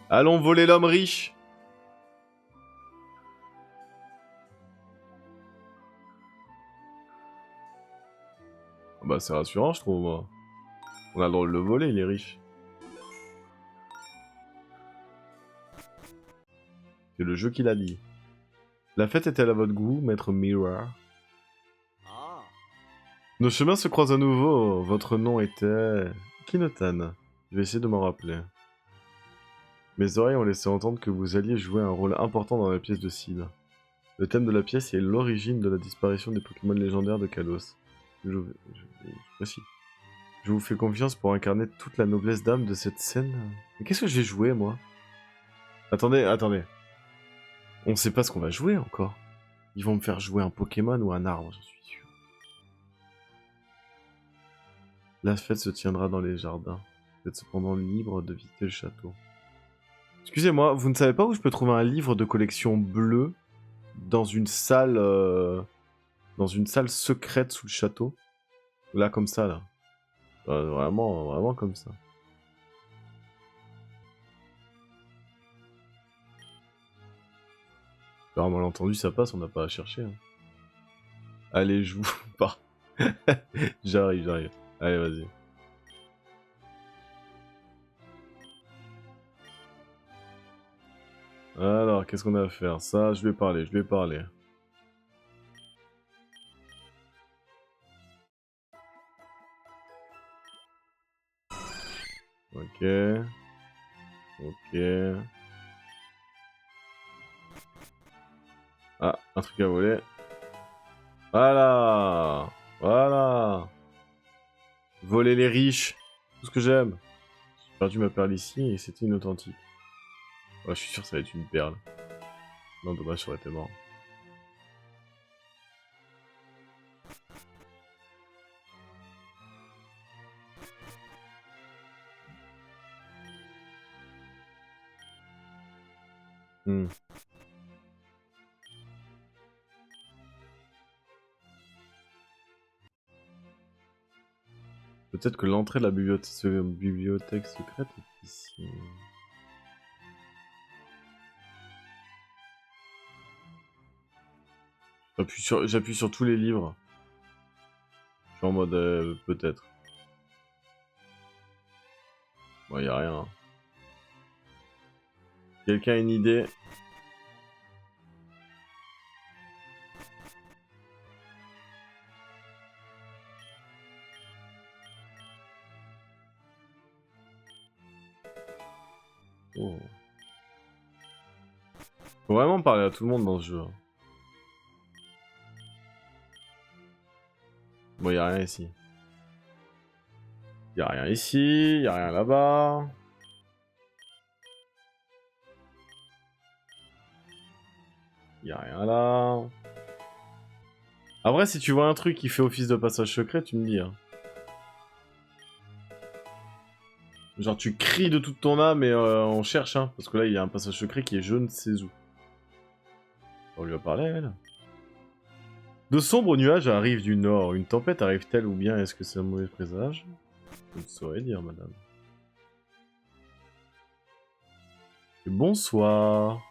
Allons voler l'homme riche! Bah c'est rassurant, je trouve, moi. On a le droit de le voler, il est riche. C'est le jeu qui l'a dit. La fête est-elle à votre goût, maître Mirror? Nos chemins se croisent à nouveau. Votre nom était... Kinotan. Je vais essayer de m'en rappeler. Mes oreilles ont laissé entendre que vous alliez jouer un rôle important dans la pièce de Sid. Le thème de la pièce est l'origine de la disparition des Pokémon légendaires de Kalos. Voici. Je vous fais confiance pour incarner toute la noblesse d'âme de cette scène. Mais qu'est-ce que je vais jouer, moi? Attendez, attendez. On sait pas ce qu'on va jouer encore. Ils vont me faire jouer un Pokémon ou un arbre, j'en suis sûr. La fête se tiendra dans les jardins. Vous êtes cependant libre de visiter le château. Excusez-moi, vous ne savez pas où je peux trouver un livre de collection bleu dans une salle secrète sous le château? Là, comme ça, là. Vraiment, vraiment comme ça. Alors, malentendu, ça passe, on n'a pas à chercher. Hein. Allez, je vous pars. J'arrive, j'arrive. Allez, vas-y. Alors, qu'est-ce qu'on a à faire? Ça, je vais parler, je vais parler. Ok. Ok. Ah, un truc à voler. Voilà. Voilà. Voler les riches. Tout ce que j'aime. J'ai perdu ma perle ici et c'était inauthentique. Ouais, je suis sûr que ça va être une perle. Non, dommage, ça aurait été mort. Hmm. Peut-être que l'entrée de la bibliothèque secrète est ici. J'appuie sur tous les livres. Je suis en mode peut-être. Bon, y a rien. Hein. Quelqu'un a une idée? Oh. Faut vraiment parler à tout le monde dans ce jeu. Hein. Bon, y a rien ici. Y a rien ici, y a rien là-bas. Y a rien là. Après, si tu vois un truc qui fait office de passage secret, tu me dis. Hein. Genre, tu cries de toute ton âme et on cherche, hein. Parce que là, il y a un passage secret qui est je ne sais où. On lui a parlé, elle. De sombres nuages arrivent du nord. Une tempête arrive-t-elle ou bien est-ce que c'est un mauvais présage? Je ne saurais dire, madame. Et bonsoir.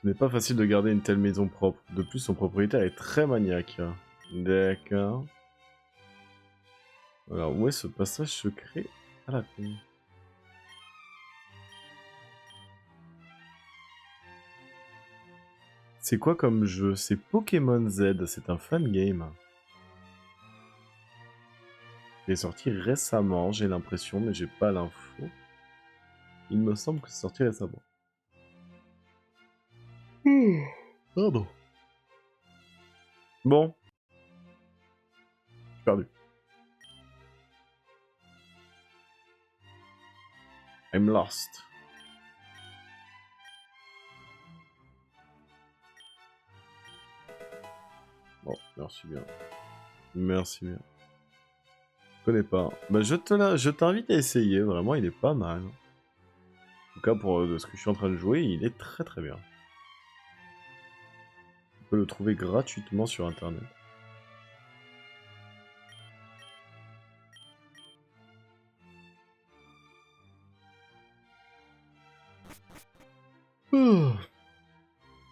Ce n'est pas facile de garder une telle maison propre. De plus, son propriétaire est très maniaque. D'accord. Alors, où est ce passage secret à la con? C'est quoi comme jeu? C'est Pokémon Z, c'est un fan game. Il est sorti récemment, j'ai l'impression, mais j'ai pas l'info. Il me semble que c'est sorti récemment. Pardon. Bon, j'ai perdu. I'm lost. Bon, merci bien. Merci bien. Je connais pas. Bah, je t'invite à essayer, vraiment, il est pas mal. En tout cas, pour de ce que je suis en train de jouer, il est très très bien. On peut le trouver gratuitement sur internet.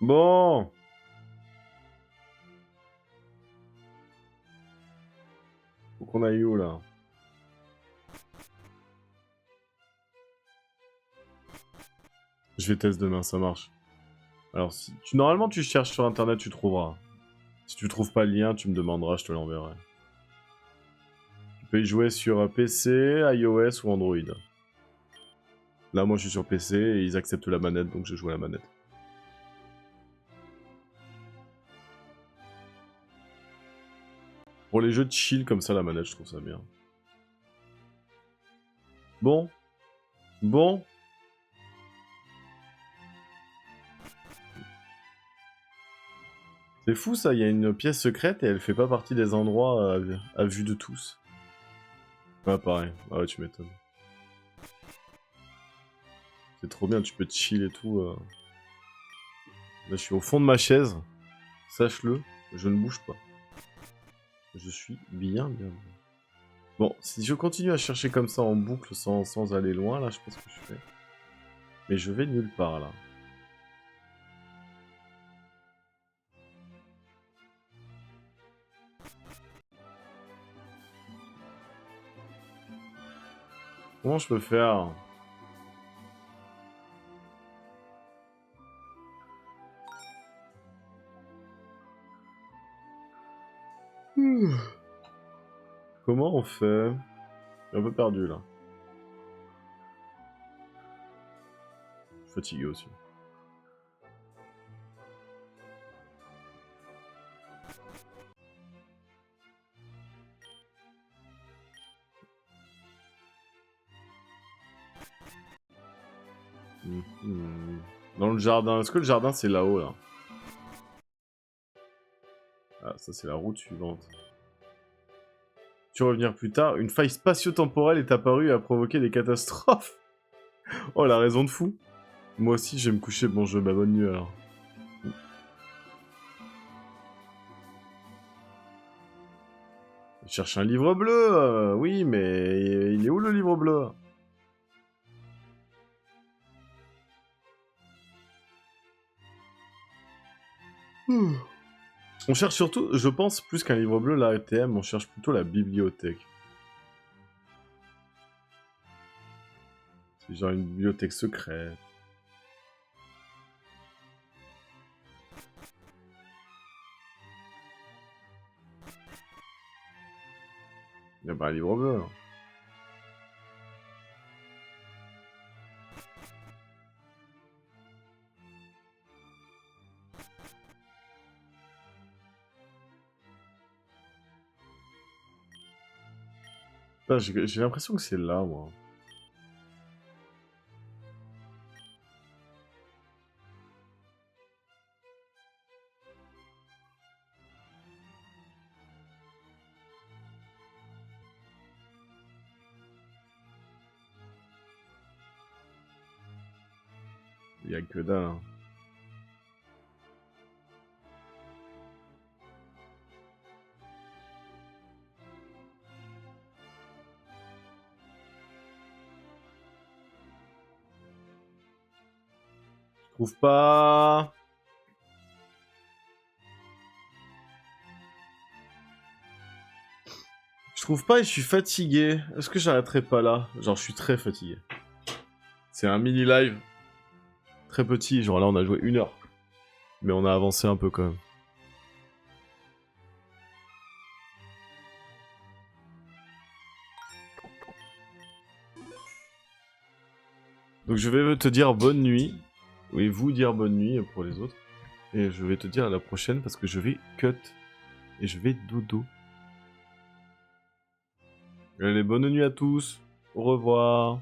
Bon. Faut qu'on aille où là? Je vais tester demain, ça marche. Alors, normalement, tu cherches sur internet, tu trouveras. Si tu trouves pas le lien, tu me demanderas, je te l'enverrai. Tu peux y jouer sur PC, iOS ou Android. Là, moi, je suis sur PC et ils acceptent la manette, donc je joue à la manette. Pour les jeux de chill comme ça, la manette, je trouve ça bien. Bon. Bon. C'est fou ça, il y a une pièce secrète et elle fait pas partie des endroits à vue de tous. Ah pareil, ah ouais tu m'étonnes. C'est trop bien, tu peux te chill et tout. Là je suis au fond de ma chaise, sache-le, je ne bouge pas. Je suis bien bien. Bon, si je continue à chercher comme ça en boucle sans aller loin, là je sais pas ce que je fais. Mais je vais nulle part là. Comment je peux faire? Comment on fait? Je suis un peu perdu là. Je suis fatigué aussi. Dans le jardin. Est-ce que le jardin c'est là-haut là? Ah, ça c'est la route suivante. Tu revenir plus tard, une faille spatio-temporelle est apparue et a provoqué des catastrophes. Oh la raison de fou. Moi aussi je vais me coucher, bon jeu, bah bonne nuit alors. Je cherche un livre bleu, oui mais il est où le livre bleu? On cherche surtout, je pense, plus qu'un livre bleu, la ATM, on cherche plutôt la bibliothèque. C'est genre une bibliothèque secrète. Il y a pas un livre bleu. Là. Putain, j'ai l'impression que c'est là, moi. Il y a que dalle. Hein. Je trouve pas... Je trouve pas et je suis fatigué. Est-ce que j'arrêterai pas là? Genre, je suis très fatigué. C'est un mini-live. Très petit, genre là on a joué 1 heure. Mais on a avancé un peu quand même. Donc je vais te dire bonne nuit. Oui, vous dire bonne nuit pour les autres. Et je vais te dire à la prochaine parce que je vais cut. Et je vais dodo. Allez, bonne nuit à tous. Au revoir.